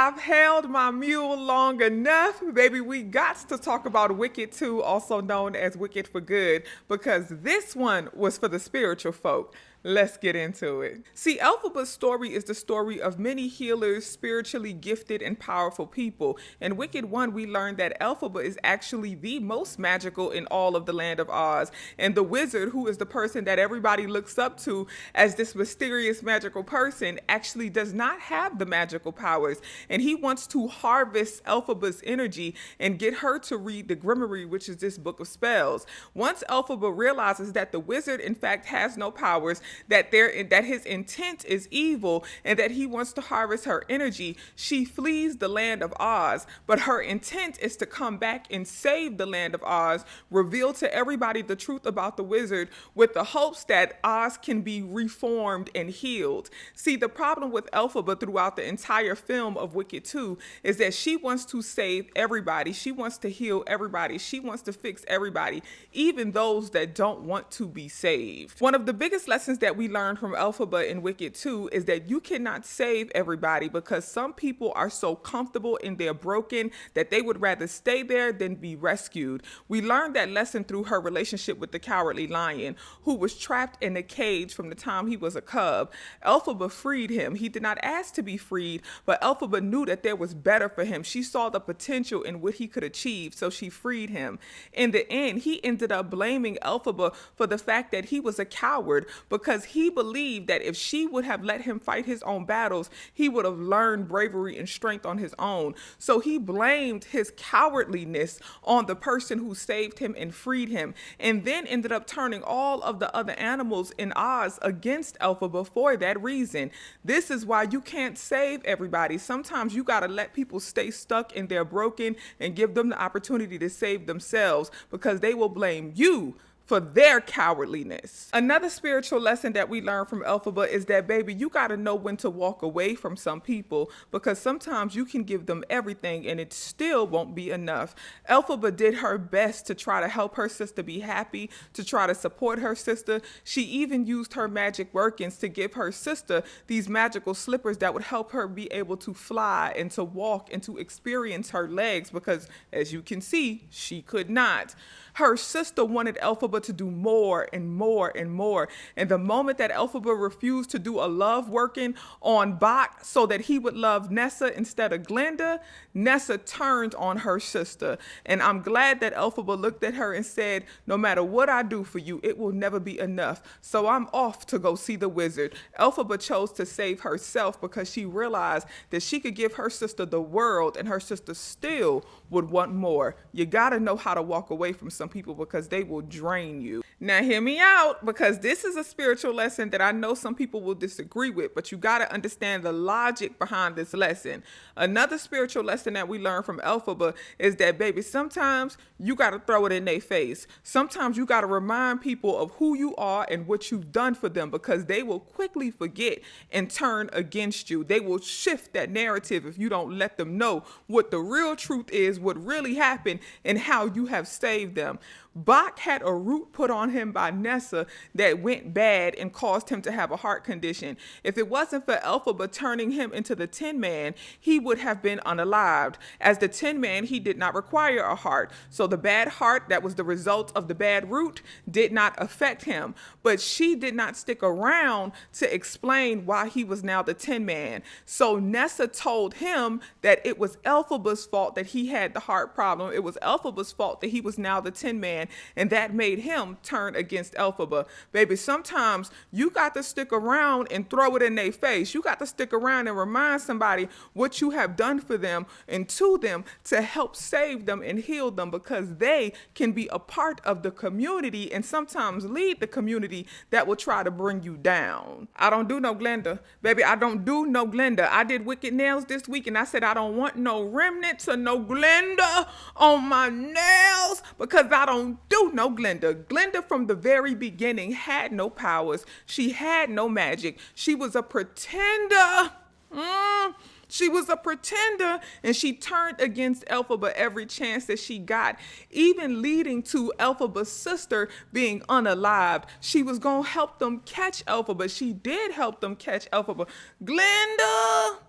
I've held my mule long enough. Baby, we got to talk about Wicked 2, also known as Wicked for Good, because this one was for the spiritual folk. Let's get into it. See, Elphaba's story is the story of many healers, spiritually gifted and powerful people. In Wicked 1, we learned that Elphaba is actually the most magical in all of the land of Oz. And the wizard, who is the person that everybody looks up to as this mysterious magical person, actually does not have the magical powers. And he wants to harvest Elphaba's energy and get her to read the Grimoire, which is this book of spells. Once Elphaba realizes that the wizard, in fact, has no powers, that his intent is evil, and that he wants to harvest her energy, she flees the land of Oz. But her intent is to come back and save the land of Oz, reveal to everybody the truth about the wizard, with the hopes that Oz can be reformed and healed. See, the problem with Elphaba throughout the entire film of Wicked 2 is that she wants to save everybody. She wants to heal everybody. She wants to fix everybody, even those that don't want to be saved. One of the biggest lessons that we learned from Elphaba in Wicked 2 is that you cannot save everybody, because some people are so comfortable in their broken that they would rather stay there than be rescued. We learned that lesson through her relationship with the Cowardly Lion, who was trapped in a cage from the time he was a cub. Elphaba freed him. He did not ask to be freed, but Elphaba knew that there was better for him. She saw the potential in what he could achieve, so she freed him. In the end, he ended up blaming Elphaba for the fact that he was a coward, because he believed that if she would have let him fight his own battles, he would have learned bravery and strength on his own. So he blamed his cowardliness on the person who saved him and freed him, and then ended up turning all of the other animals in Oz against Elphaba for that reason. This is why you can't save everybody. Sometimes you gotta let people stay stuck in their broken and give them the opportunity to save themselves, because they will blame you for their cowardliness. Another spiritual lesson that we learn from Elphaba is that, baby, you got to know when to walk away from some people, because sometimes you can give them everything and it still won't be enough. Elphaba did her best to try to help her sister be happy, to try to support her sister. She even used her magic workings to give her sister these magical slippers that would help her be able to fly and to walk and to experience her legs, because as you can see, she could not. Her sister wanted Elphaba to do more and more and more. And the moment that Elphaba refused to do a love working on Bach so that he would love Nessa instead of Glenda, Nessa turned on her sister. And I'm glad that Elphaba looked at her and said, no matter what I do for you, it will never be enough. So I'm off to go see the wizard. Elphaba chose to save herself because she realized that she could give her sister the world and her sister still would want more. You gotta know how to walk away from some people, because they will drain you. Now hear me out, because this is a spiritual lesson that I know some people will disagree with, but you gotta understand the logic behind this lesson. Another spiritual lesson that we learn from Elphaba is that, baby, sometimes you gotta throw it in their face. Sometimes you gotta remind people of who you are and what you've done for them, because they will quickly forget and turn against you. They will shift that narrative if you don't let them know what the real truth is, what really happened, and how you have saved them. Bach had a root put on him by Nessa that went bad and caused him to have a heart condition. If it wasn't for Elphaba turning him into the Tin Man, he would have been unalived. As the Tin Man, he did not require a heart. So the bad heart that was the result of the bad root did not affect him. But she did not stick around to explain why he was now the Tin Man. So Nessa told him that it was Elphaba's fault that he had the heart problem. It was Elphaba's fault that he was now the Tin Man, and that made him turn against Elphaba. Baby, sometimes you got to stick around and throw it in their face. You got to stick around and remind somebody what you have done for them and to them to help save them and heal them, because they can be a part of the community and sometimes lead the community that will try to bring you down. I don't do no Glenda. Baby, I don't do no Glenda. I did Wicked Nails this week, and I said I don't want no remnants or no Glenda on my nails, because I don't do no Glenda. Glenda from the very beginning had no powers. She had no magic. She was a pretender. She was a pretender, and she turned against Elphaba every chance that she got, even leading to Elphaba's sister being unalived. She was going to help them catch Elphaba. She did help them catch Elphaba. Glenda!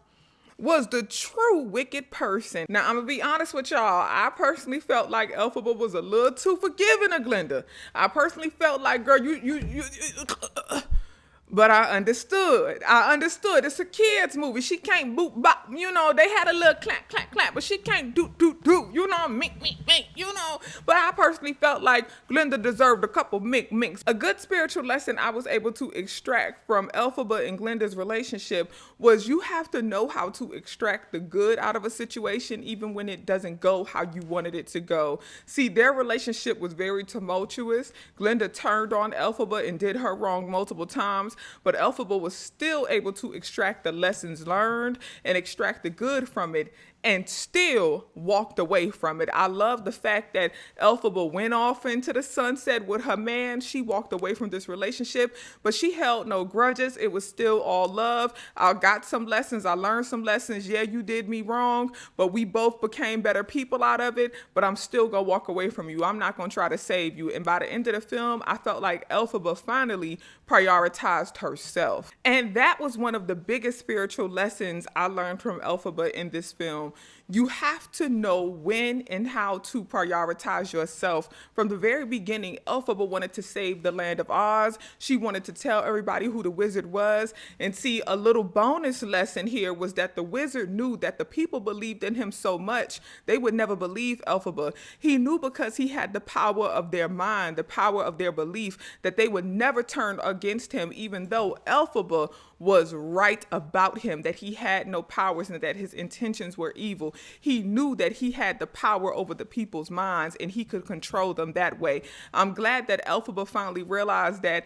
was the true wicked person. Now, I'm gonna be honest with y'all. I personally felt like Elphaba was a little too forgiving of Glinda. I personally felt like, girl, you but I understood. I understood. It's a kid's movie. She can't boop bop. You know, they had a little clap, clap, clap, but she can't do. You know, mink, you know. But I personally felt like Glinda deserved a couple minks. A good spiritual lesson I was able to extract from Elphaba and Glinda's relationship was you have to know how to extract the good out of a situation even when it doesn't go how you wanted it to go. See, their relationship was very tumultuous. Glinda turned on Elphaba and did her wrong multiple times. But Elphaba was still able to extract the lessons learned and extract the good from it and still walked away from it. I love the fact that Elphaba went off into the sunset with her man. She walked away from this relationship, but she held no grudges. It was still all love. I got some lessons. I learned some lessons. Yeah, you did me wrong, but we both became better people out of it, but I'm still gonna walk away from you. I'm not gonna try to save you. And by the end of the film, I felt like Elphaba finally prioritized herself. And that was one of the biggest spiritual lessons I learned from Elphaba in this film. You have to know when and how to prioritize yourself. From the very beginning, Elphaba wanted to save the land of Oz. She wanted to tell everybody who the wizard was. And see, a little bonus lesson here was that the wizard knew that the people believed in him so much, they would never believe Elphaba. He knew because he had the power of their mind, the power of their belief, that they would never turn against him, even though Elphaba was right about him, that he had no powers and that his intentions were evil. He knew that he had the power over the people's minds and he could control them that way. I'm glad that Elphaba finally realized that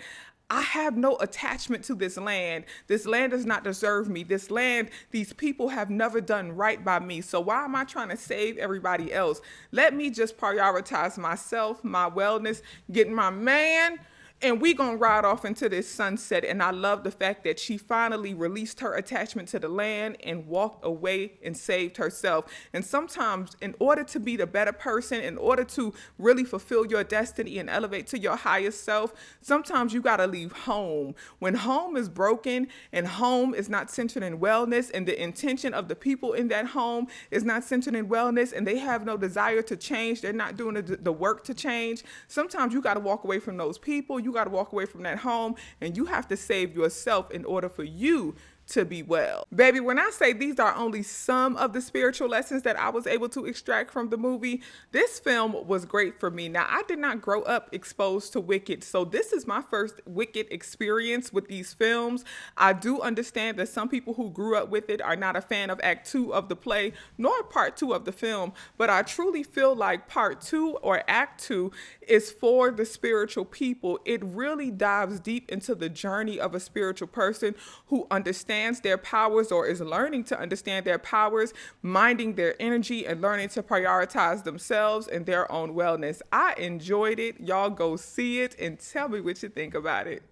I have no attachment to this land. This land does not deserve me. This land, these people have never done right by me. So why am I trying to save everybody else? Let me just prioritize myself, my wellness, getting my man, and we gonna ride off into this sunset. And I love the fact that she finally released her attachment to the land and walked away and saved herself. And sometimes in order to be the better person, in order to really fulfill your destiny and elevate to your highest self, sometimes you gotta leave home. When home is broken and home is not centered in wellness and the intention of the people in that home is not centered in wellness and they have no desire to change, they're not doing the work to change, sometimes you gotta walk away from those people. You got to walk away from that home and you have to save yourself in order for you to be well. Baby, when I say these are only some of the spiritual lessons that I was able to extract from the movie, this film was great for me. Now, I did not grow up exposed to Wicked, so this is my first Wicked experience with these films. I do understand that some people who grew up with it are not a fan of Act 2 of the play, nor Part 2 of the film, but I truly feel like Part 2 or Act 2 is for the spiritual people. It really dives deep into the journey of a spiritual person who understands their powers or is learning to understand their powers, minding their energy and learning to prioritize themselves and their own wellness. I enjoyed it. Y'all go see it and tell me what you think about it.